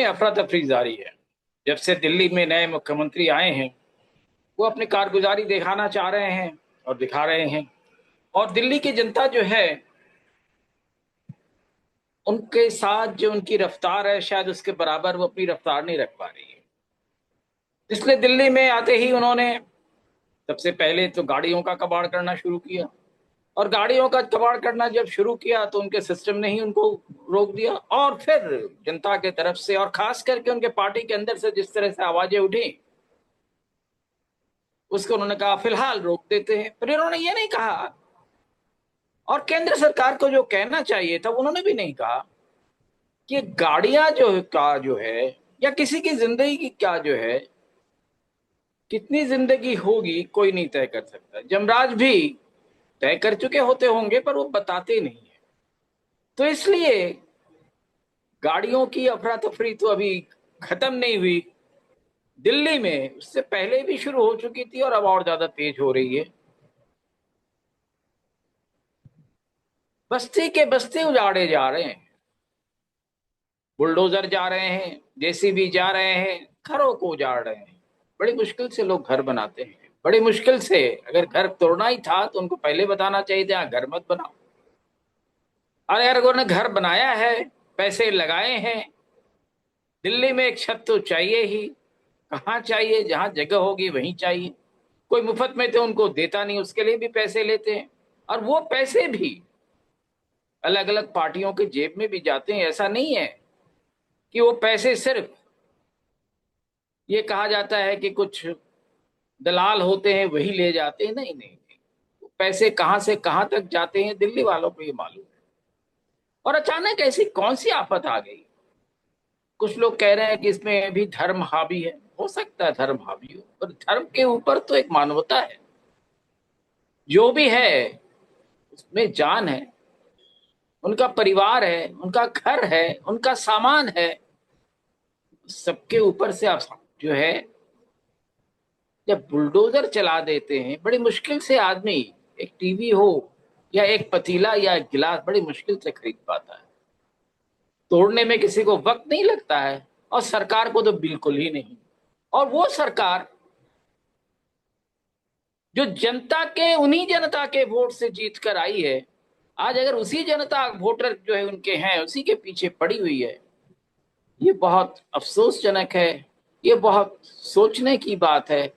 में अफरा तफरी जारी है। जब से दिल्ली में नए मुख्यमंत्री आए हैं, वो अपनी कारगुजारी दिखाना चाह रहे हैं और दिखा रहे हैं। और दिल्ली की जनता जो है, उनके साथ जो उनकी रफ्तार है, शायद उसके बराबर वो अपनी रफ्तार नहीं रख पा रही है। इसलिए दिल्ली में आते ही उन्होंने सबसे पहले तो गाड़ियों का कबाड़ करना शुरू किया। और गाड़ियों का कबाड़ करना जब शुरू किया तो उनके सिस्टम ने ही उनको रोक दिया। और फिर जनता के तरफ से और खास करके उनके पार्टी के अंदर से जिस तरह से आवाजें उठी, उसको उन्होंने कहा फिलहाल रोक देते हैं। फिर इन्होंने ये नहीं कहा, और केंद्र सरकार को जो कहना चाहिए था उन्होंने भी नहीं कहा, कि गाड़ियां जो है या किसी की जिंदगी की क्या जो है, कितनी जिंदगी होगी कोई नहीं तय कर सकता। जमराज भी तय कर चुके होते होंगे, पर वो बताते नहीं है। तो इसलिए गाड़ियों की अफरा तफरी तो अभी खत्म नहीं हुई। दिल्ली में उससे पहले भी शुरू हो चुकी थी और अब और ज्यादा तेज हो रही है। बस्ती के बस्ती उजाड़े जा रहे हैं, बुलडोजर जा रहे हैं, जेसीबी जा रहे हैं, घरों को उजाड़ रहे हैं। बड़ी मुश्किल से लोग घर बनाते हैं, बड़ी मुश्किल से। अगर घर तोड़ना ही था तो उनको पहले बताना चाहिए था, घर मत बनाओ। अरे अगर उन्होंने घर बनाया है, पैसे लगाए हैं, दिल्ली में एक छत तो चाहिए ही। कहाँ चाहिए? जहां जगह होगी वहीं चाहिए। कोई मुफ्त में तो उनको देता नहीं, उसके लिए भी पैसे लेते हैं। और वो पैसे भी अलग अलग पार्टियों के जेब में भी जाते हैं। ऐसा नहीं है कि वो पैसे सिर्फ, ये कहा जाता है कि कुछ दलाल होते हैं वही ले जाते हैं। नहीं नहीं नहीं, पैसे कहां से कहां तक जाते हैं दिल्ली वालों को ये मालूम है। और अचानक ऐसी कौन सी आफत आ गई? कुछ लोग कह रहे हैं कि इसमें भी धर्म हावी है। हो सकता है धर्म हावी हो, पर धर्म के ऊपर तो एक मानवता है। जो भी है उसमें जान है, उनका परिवार है, उनका घर है, उनका सामान है। सबके ऊपर से आप जो है, जब बुलडोजर चला देते हैं, बड़ी मुश्किल से आदमी एक टीवी हो या एक पतीला या एक गिलास बड़ी मुश्किल से खरीद पाता है। तोड़ने में किसी को वक्त नहीं लगता है, और सरकार को तो बिल्कुल ही नहीं। और वो सरकार जो जनता के, उन्हीं जनता के वोट से जीत कर आई है, आज अगर उसी जनता वोटर जो है उनके हैं, उसी के पीछे पड़ी हुई है। ये बहुत अफसोसजनक है। ये बहुत सोचने की बात है।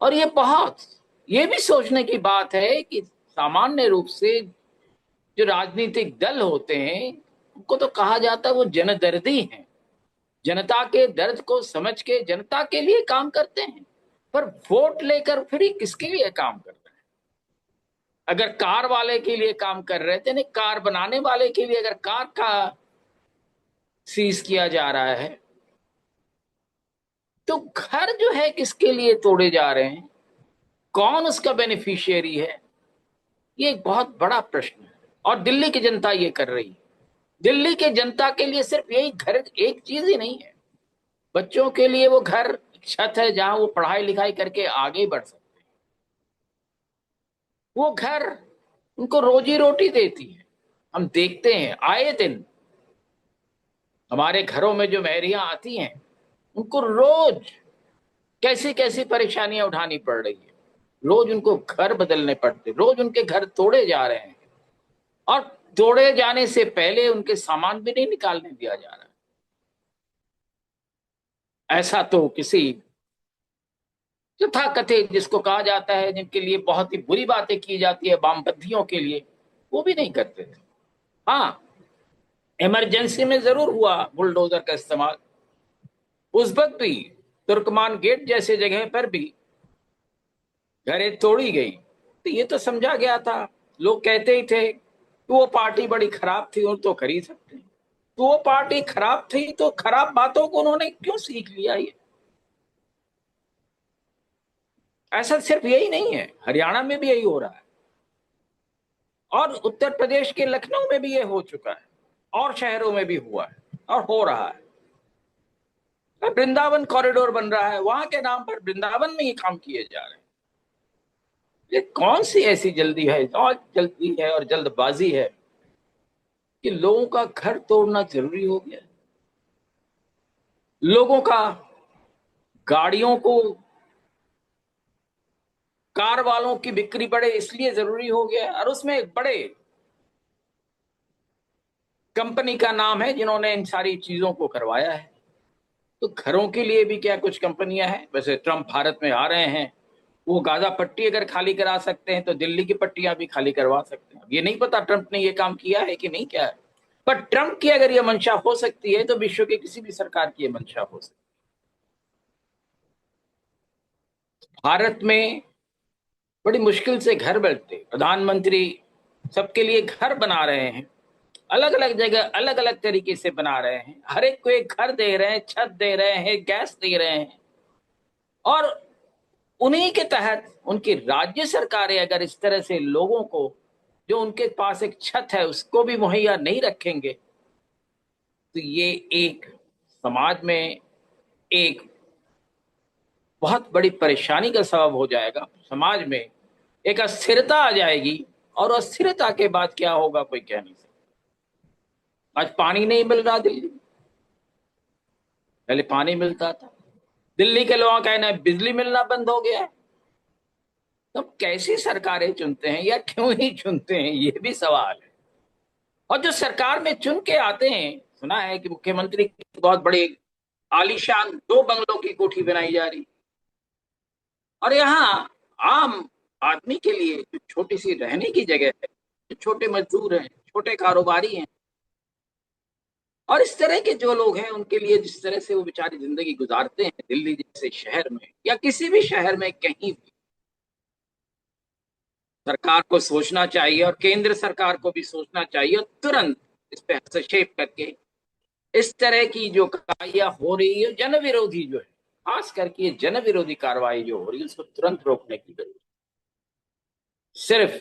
और ये भी सोचने की बात है कि सामान्य रूप से जो राजनीतिक दल होते हैं, उनको तो कहा जाता है वो जनदर्दी हैं। जनता के दर्द को समझ के जनता के लिए काम करते हैं। पर वोट लेकर फिर ही किसके लिए काम कर रहे हैं? अगर कार वाले के लिए काम कर रहे थे, नहीं, कार बनाने वाले के लिए अगर कार का सीज किया जा रहा है, तो घर जो है किसके लिए तोड़े जा रहे हैं? कौन उसका बेनिफिशियरी है? ये एक बहुत बड़ा प्रश्न है। और दिल्ली की जनता ये कर रही है। दिल्ली की जनता के लिए सिर्फ यही घर एक चीज ही नहीं है। बच्चों के लिए वो घर छत है जहां वो पढ़ाई लिखाई करके आगे बढ़ सकते हैं। वो घर उनको रोजी रोटी देती है। हम देखते हैं आए दिन हमारे घरों में जो मेहरियां आती हैं, उनको रोज कैसी कैसी परेशानियां उठानी पड़ रही है। रोज उनको घर बदलने पड़ते, रोज उनके घर तोड़े जा रहे हैं। और तोड़े जाने से पहले उनके सामान भी नहीं निकालने दिया जा रहा। ऐसा तो किसी तथाकथित, जिसको कहा जाता है, जिनके लिए बहुत ही बुरी बातें की जाती है, वामपंथियों के लिए, वो भी नहीं करते थे। हाँ, इमरजेंसी में जरूर हुआ बुलडोजर का इस्तेमाल। उस वक्त भी तुर्कमान गेट जैसे जगह पर भी घरें तोड़ी गई, तो ये तो समझा गया था। लोग कहते ही थे कि वो पार्टी बड़ी खराब थी, और तो कर ही सकते हैं। तो वो पार्टी खराब थी तो खराब बातों को उन्होंने क्यों सीख लिया? ये ऐसा सिर्फ यही नहीं है, हरियाणा में भी यही हो रहा है, और उत्तर प्रदेश के लखनऊ में भी ये हो चुका है, और शहरों में भी हुआ है और हो रहा है। वृंदावन कॉरिडोर बन रहा है, वहां के नाम पर वृंदावन में ये काम किए जा रहे हैं। ये कौन सी ऐसी जल्दी है, और जल्दी है और जल्दबाजी है, कि लोगों का घर तोड़ना जरूरी हो गया? लोगों का गाड़ियों को, कार वालों की बिक्री बढ़े इसलिए जरूरी हो गया है। और उसमें एक बड़े कंपनी का नाम है जिन्होंने इन सारी चीजों को करवाया है। तो घरों के लिए भी क्या कुछ कंपनियां हैं? वैसे ट्रंप भारत में आ रहे हैं, वो गाजा पट्टी अगर खाली करा सकते हैं तो दिल्ली की पट्टियां भी खाली करवा सकते हैं। ये नहीं पता ट्रंप ने ये काम किया है कि नहीं किया है, पर ट्रंप की अगर ये मंशा हो सकती है तो विश्व के किसी भी सरकार की ये मंशा हो सकती है। भारत में बड़ी मुश्किल से घर बनते, प्रधानमंत्री सबके लिए घर बना रहे हैं, अलग अलग जगह अलग अलग तरीके से बना रहे हैं, हर एक को एक घर दे रहे हैं, छत दे रहे हैं, गैस दे रहे हैं। और उन्हीं के तहत उनकी राज्य सरकारें अगर इस तरह से लोगों को, जो उनके पास एक छत है उसको भी मुहैया नहीं रखेंगे, तो ये एक समाज में एक बहुत बड़ी परेशानी का सबब हो जाएगा। समाज में एक अस्थिरता आ जाएगी, और अस्थिरता के बाद क्या होगा कोई कह नहीं सकता। आज पानी नहीं मिल रहा दिल्ली, पहले पानी मिलता था। दिल्ली के लोगों का कहना है बिजली मिलना बंद हो गया है। तो कैसी सरकारें चुनते हैं या क्यों ही चुनते हैं, ये भी सवाल है। और जो सरकार में चुन के आते हैं, सुना है कि मुख्यमंत्री की बहुत बड़ी आलीशान 2 बंगलों की कोठी बनाई जा रही, और यहाँ आम आदमी के लिए जो छोटी सी रहने की जगह है, जो छोटे मजदूर हैं, छोटे कारोबारी हैं, और इस तरह के जो लोग हैं उनके लिए जिस तरह से वो बेचारी जिंदगी गुजारते हैं दिल्ली जैसे शहर में या किसी भी शहर में कहीं भी, सरकार को सोचना चाहिए और केंद्र सरकार को भी सोचना चाहिए और तुरंत इस पे हस्तक्षेप करके इस तरह की जो कार्रवाइयां हो रही है, जन विरोधी जो है, खास करके ये जन विरोधी कार्रवाई जो हो रही है उसको तुरंत रोकने की जरूरत। सिर्फ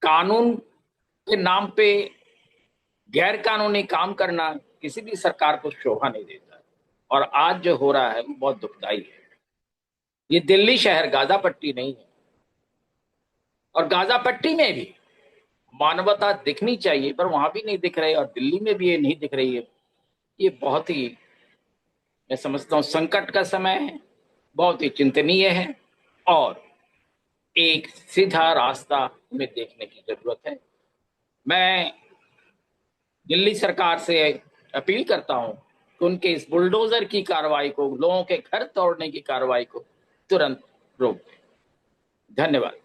कानून के नाम पे गैर कानूनी काम करना किसी भी सरकार को शोभा नहीं देता है। और आज जो हो रहा है वो बहुत दुखदाई है। ये दिल्ली शहर गाजा पट्टी नहीं है, और गाजा पट्टी में भी मानवता दिखनी चाहिए पर वहां भी नहीं दिख रही, और दिल्ली में भी ये नहीं दिख रही है। ये बहुत ही, मैं समझता हूँ, संकट का समय है, बहुत ही चिंतनीय है, और एक सीधा रास्ता हमें देखने की जरूरत है। मैं दिल्ली सरकार से अपील करता हूं कि उनके इस बुलडोजर की कार्रवाई को, लोगों के घर तोड़ने की कार्रवाई को तुरंत रोक दें। धन्यवाद।